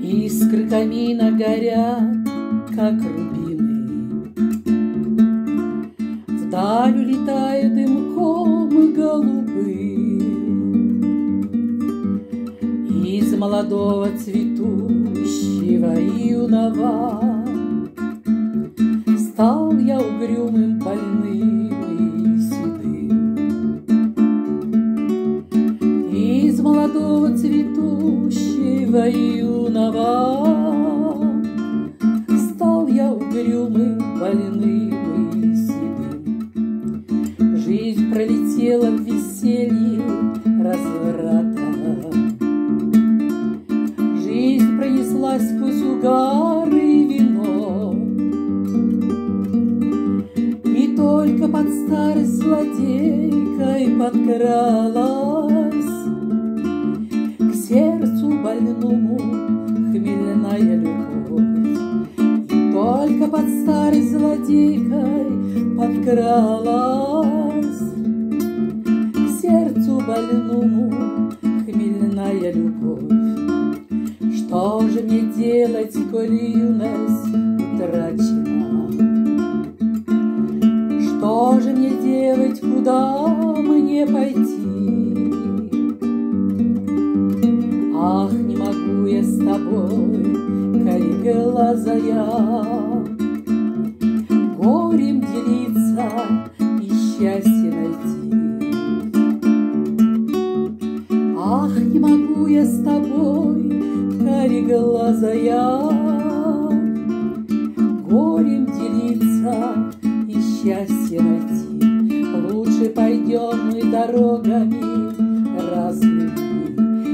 Искры камина горят, как рубины. Вдаль улетает дымком голубым. Из молодого цветущего юного стал я угрюмым, больным и седым. Из молодого цветущего юного стал я угрюмым, больным и седым. Жизнь пролетела в веселье разврата. Жизнь пронеслась сквозь угар и вино. И только под старость злодейкой подкралась к сердцу больному хмельная любовь. И только под старость злодейкой подкралась к сердцу больному хмельная любовь. Что же мне делать, коль юность утрачена? Что же мне делать, куда мне пойти? Ах, не могу я с тобой, кореглазая, горем делиться и счастье найти. Ах, не могу я с тобой, кореглазая, горем делиться и счастье найти. Лучше пойдем мы дорогами разными,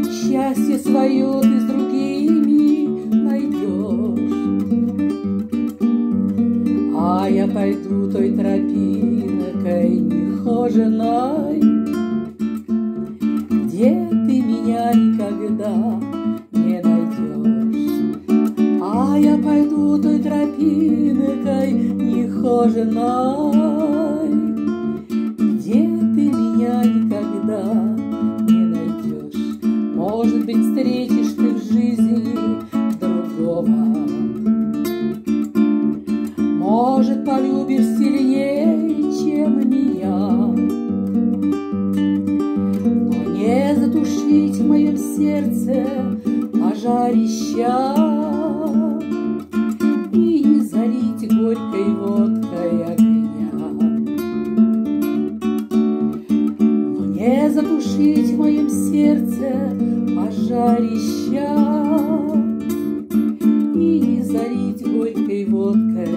счастье свое ты с другими найдешь. А я пойду той тропинкой нехоженой, где ты меня никогда не найдешь. А я пойду той тропинкой нехоженой, где ты меня никогда не найдешь. Может быть, встретишь ты в жизни другого, может, полюбишь сильнее, чем меня. Но не затушить в моем сердце пожарища и не залить горькой водкой огня. Но не затушить в моем сердце пожарища и не залить горькой водкой